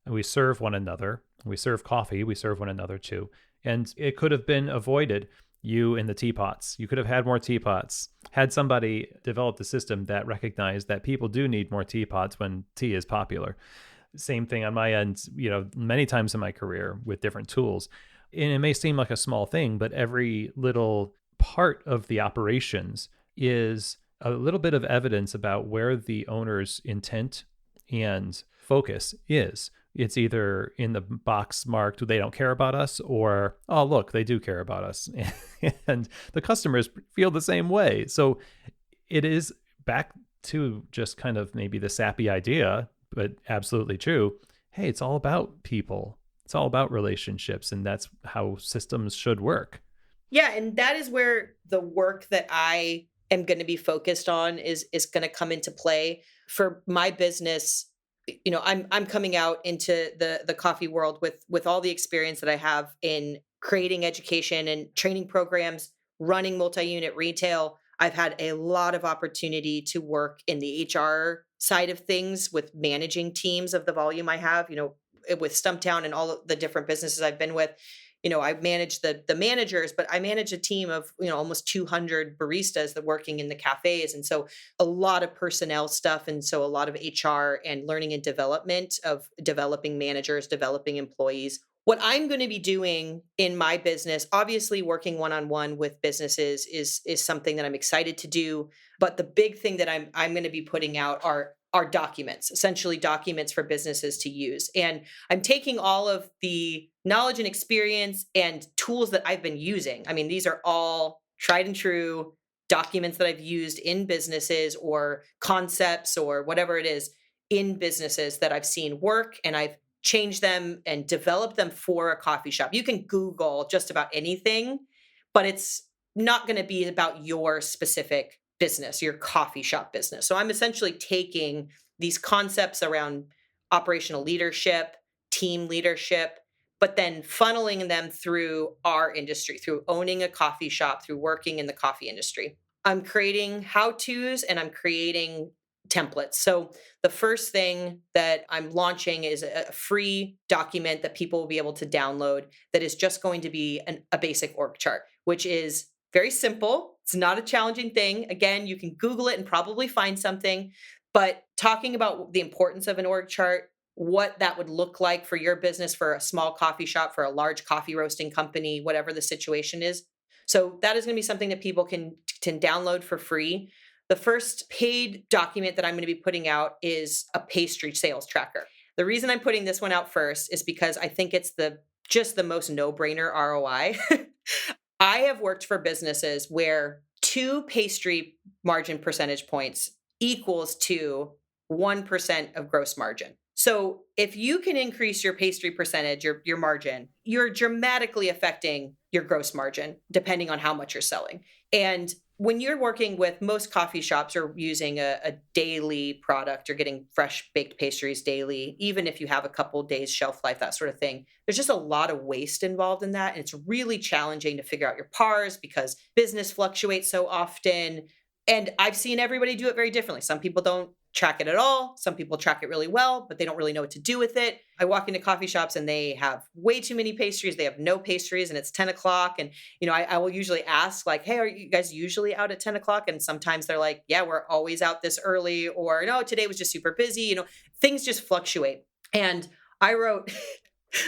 and we serve one another. We serve coffee. We serve one another too. And it could have been avoided. You in the teapots. You could have had more teapots. Had somebody developed a system that recognized that people do need more teapots when tea is popular. Same thing on my end, many times in my career with different tools. And it may seem like a small thing, but every little part of the operations is a little bit of evidence about where the owner's intent and focus is. It's either in the box marked they don't care about us, or, oh, look, they do care about us. And the customers feel the same way. So it is back to just kind of maybe the sappy idea, but absolutely true. Hey, it's all about people. It's all about relationships, and that's how systems should work. Yeah, and that is where the work that I am going to be focused on is going to come into play for my business. I'm coming out into the coffee world with all the experience that I have in creating education and training programs, running multi-unit retail. I've had a lot of opportunity to work in the HR side of things with managing teams of the volume I have, with Stumptown and all of the different businesses I've been with. I manage the managers, but I manage a team of, almost 200 baristas that working in the cafes. And so a lot of personnel stuff. And so a lot of HR and learning and development of developing managers, developing employees. What I'm going to be doing in my business, obviously working one-on-one with businesses is something that I'm excited to do. But the big thing that I'm going to be putting out are documents, essentially documents for businesses to use. And I'm taking all of the knowledge and experience and tools that I've been using. I mean, these are all tried and true documents that I've used in businesses or concepts or whatever it is in businesses that I've seen work, and I've changed them and developed them for a coffee shop. You can Google just about anything, but it's not going to be about your specific business, your coffee shop business. So I'm essentially taking these concepts around operational leadership, team leadership, but then funneling them through our industry, through owning a coffee shop, through working in the coffee industry. I'm creating how-tos and I'm creating templates. So the first thing that I'm launching is a free document that people will be able to download that is just going to be a basic org chart, which is very simple. It's not a challenging thing. Again, you can Google it and probably find something, but talking about the importance of an org chart, what that would look like for your business, for a small coffee shop, for a large coffee roasting company, whatever the situation is. So that is going to be something that people can download for free. The first paid document that I'm going to be putting out is a pastry sales tracker. The reason I'm putting this one out first is because I think it's just the most no-brainer ROI. I have worked for businesses where 2 pastry margin percentage points equals to 1% of gross margin. So if you can increase your pastry percentage, your margin, you're dramatically affecting your gross margin, depending on how much you're selling. And when you're working with most coffee shops are using a daily product, you're getting fresh baked pastries daily, even if you have a couple days shelf life, that sort of thing. There's just a lot of waste involved in that. And it's really challenging to figure out your pars because business fluctuates so often. And I've seen everybody do it very differently. Some people don't track it at all. Some people track it really well, but they don't really know what to do with it. I walk into coffee shops and they have way too many pastries. They have no pastries and it's 10 o'clock. And, I will usually ask like, hey, are you guys usually out at 10 o'clock? And sometimes they're like, yeah, we're always out this early, or no, today was just super busy. Things just fluctuate. And I wrote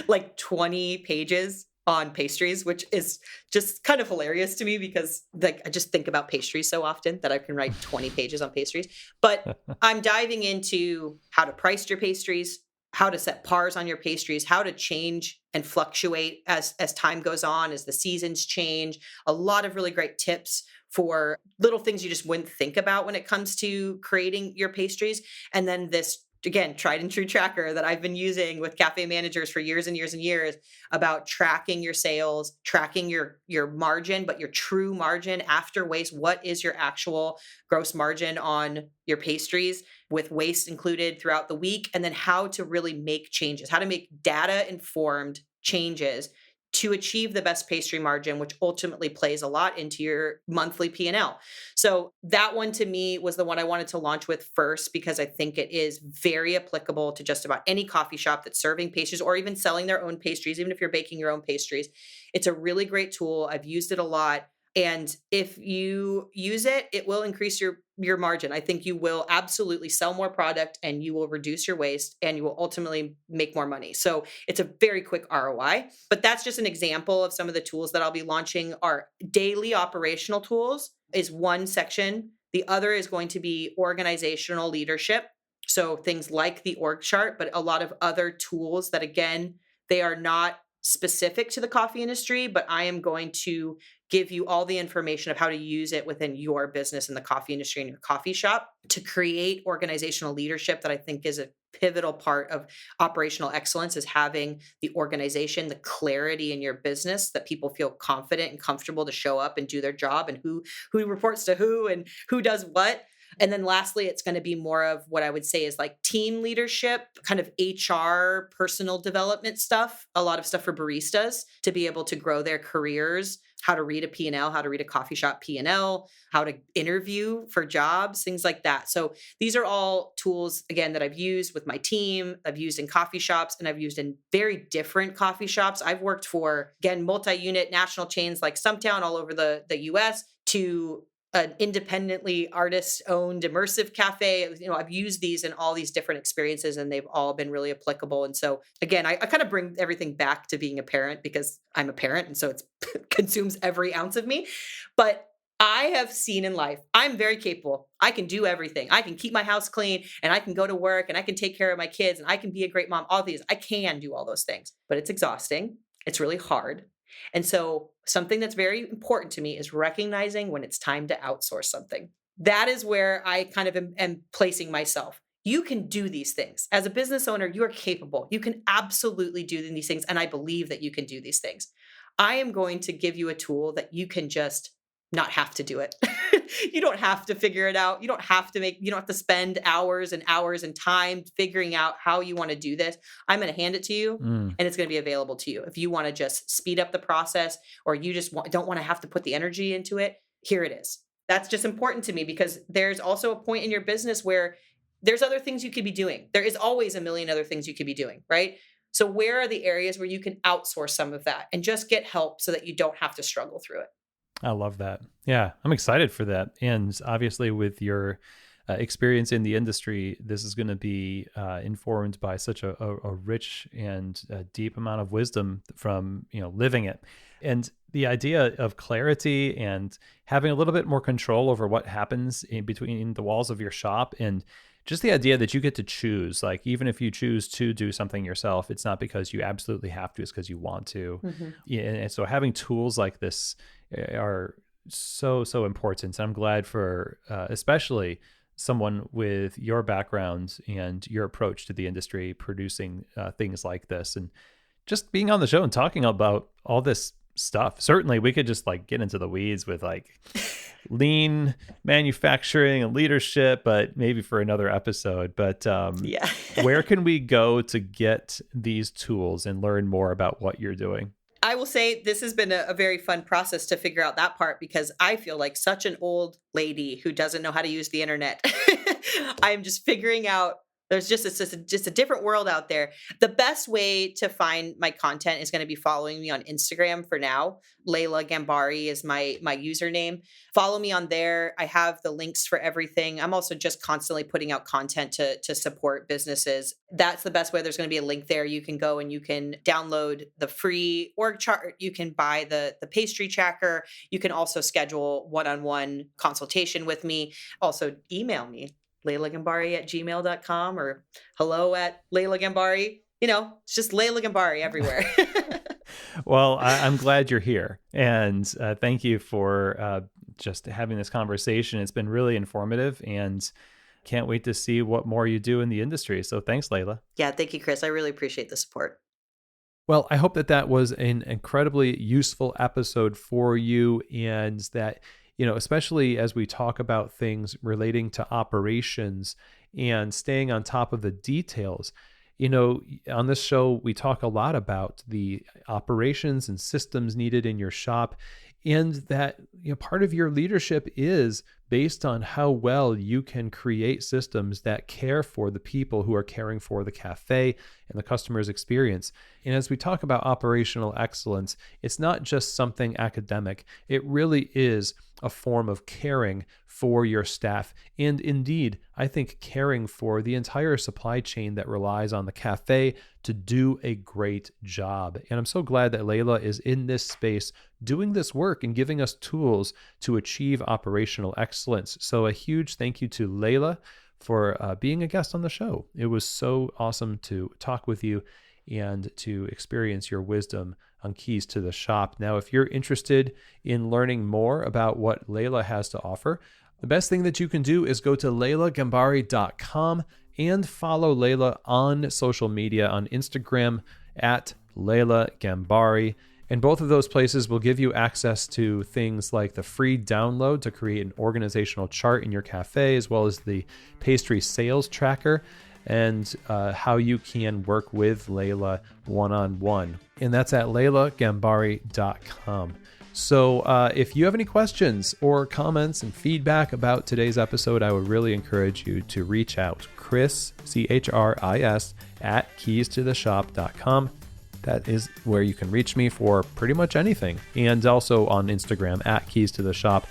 like 20 pages on pastries, which is just kind of hilarious to me because I just think about pastries so often that I can write 20 pages on pastries. But I'm diving into how to price your pastries, how to set pars on your pastries, how to change and fluctuate as time goes on, as the seasons change. A lot of really great tips for little things you just wouldn't think about when it comes to creating your pastries. And then this, again, tried and true tracker that I've been using with cafe managers for years and years and years about tracking your sales, tracking your margin, but your true margin after waste. What is your actual gross margin on your pastries with waste included throughout the week? And then how to really make changes, how to make data-informed changes to achieve the best pastry margin, which ultimately plays a lot into your monthly P&L. So that one to me was the one I wanted to launch with first because I think it is very applicable to just about any coffee shop that's serving pastries or even selling their own pastries, even if you're baking your own pastries. It's a really great tool. I've used it a lot. And if you use it, it will increase your margin. I think you will absolutely sell more product and you will reduce your waste and you will ultimately make more money. So it's a very quick ROI, but that's just an example of some of the tools that I'll be launching. Our daily operational tools is one section. The other is going to be organizational leadership. So things like the org chart, but a lot of other tools that, again, they are not specific to the coffee industry, but I am going to give you all the information of how to use it within your business in the coffee industry and your coffee shop to create organizational leadership that I think is a pivotal part of operational excellence, is having the organization, the clarity in your business that people feel confident and comfortable to show up and do their job, and who reports to who and who does what. And then lastly, it's going to be more of what I would say is like team leadership, kind of HR, personal development stuff, a lot of stuff for baristas to be able to grow their careers, how to read a P&L, how to read a coffee shop P&L, how to interview for jobs, things like that. So these are all tools, again, that I've used with my team, I've used in coffee shops, and I've used in very different coffee shops. I've worked for, again, multi-unit national chains like Stumptown all over the US, to an independently artist-owned immersive cafe. I've used these in all these different experiences, and they've all been really applicable. And so, again, I kind of bring everything back to being a parent because I'm a parent, and so it consumes every ounce of me. But I have seen in life, I'm very capable. I can do everything. I can keep my house clean, and I can go to work, and I can take care of my kids, and I can be a great mom. All these, I can do all those things, but it's exhausting. It's really hard. And so something that's very important to me is recognizing when it's time to outsource something. That is where I kind of am placing myself. You can do these things. As a business owner, you are capable. You can absolutely do these things. And I believe that you can do these things. I am going to give you a tool that you can just not have to do it. You don't have to figure it out. You don't have to spend hours and hours and time figuring out how you want to do this. I'm going to hand it to you and it's going to be available to you. If you want to just speed up the process, or you just don't want to have to put the energy into it, here it is. That's just important to me, because there's also a point in your business where there's other things you could be doing. There is always a million other things you could be doing, right? So where are the areas where you can outsource some of that and just get help so that you don't have to struggle through it? I love that. Yeah, I'm excited for that. And obviously with your experience in the industry, this is going to be informed by such a rich and deep amount of wisdom from, living it. And the idea of clarity and having a little bit more control over what happens in between the walls of your shop, and just the idea that you get to choose, like, even if you choose to do something yourself, it's not because you absolutely have to, it's because you want to. Yeah, and so having tools like this are so important. I'm glad for especially someone with your background and your approach to the industry producing things like this, and just being on the show and talking about all this stuff. Certainly we could just get into the weeds with lean manufacturing and leadership, but maybe for another episode. But yeah. Where can we go to get these tools and learn more about what you're doing? I will say this has been a very fun process to figure out that part, because I feel like such an old lady who doesn't know how to use the internet. I'm just figuring out it's just a different world out there. The best way to find my content is going to be following me on Instagram for now. Laila Ghambari is my username. Follow me on there. I have the links for everything. I'm also just constantly putting out content to support businesses. That's the best way. There's going to be a link there. You can go and you can download the free org chart. You can buy the pastry tracker. You can also schedule one-on-one consultation with me. Also email me. LailaGhambari@gmail.com or hello@Laila Ghambari. It's just Laila Ghambari everywhere. Well, I'm glad you're here. And thank you for just having this conversation. It's been really informative, and can't wait to see what more you do in the industry. So thanks, Laila. Yeah, thank you, Chris. I really appreciate the support. Well, I hope that was an incredibly useful episode for you, and that especially as we talk about things relating to operations and staying on top of the details, on this show, we talk a lot about the operations and systems needed in your shop, and that part of your leadership is based on how well you can create systems that care for the people who are caring for the cafe and the customer's experience. And as we talk about operational excellence, it's not just something academic. It really is a form of caring for your staff, and indeed, I think caring for the entire supply chain that relies on the cafe to do a great job. And I'm so glad that Laila is in this space doing this work and giving us tools to achieve operational excellence excellence. So a huge thank you to Laila for being a guest on the show. It was so awesome to talk with you and to experience your wisdom on Keys to the Shop. Now, if you're interested in learning more about what Laila has to offer, the best thing that you can do is go to lailaghambari.com and follow Laila on social media, on Instagram at Laila Ghambari. And both of those places will give you access to things like the free download to create an organizational chart in your cafe, as well as the pastry sales tracker, and how you can work with Laila one-on-one. And that's at lailaghambari.com. So if you have any questions or comments and feedback about today's episode, I would really encourage you to reach out. Chris, CHRIS, at keystotheshop.com. That is where you can reach me for pretty much anything. And also on Instagram, at Keys to the Shop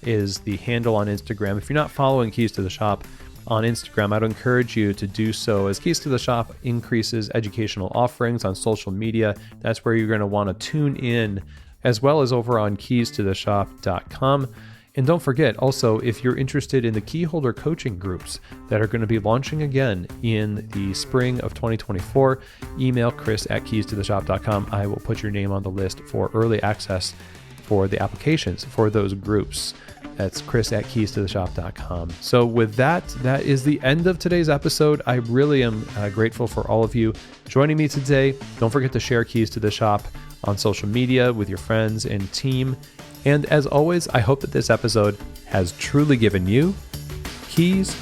is the handle on Instagram. If you're not following Keys to the Shop on Instagram, I'd encourage you to do so, as Keys to the Shop increases educational offerings on social media. That's where you're going to want to tune in, as well as over on keystotheshop.com. And don't forget, also, if you're interested in the keyholder coaching groups that are going to be launching again in the spring of 2024, email Chris at keystotheshop.com. I will put your name on the list for early access for the applications for those groups. That's Chris at keystotheshop.com. So with that, that is the end of today's episode. I really am grateful for all of you joining me today. Don't forget to share Keys to the Shop on social media with your friends and team. And as always, I hope that this episode has truly given you keys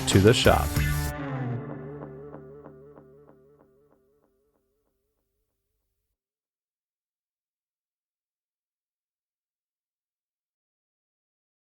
to the shop.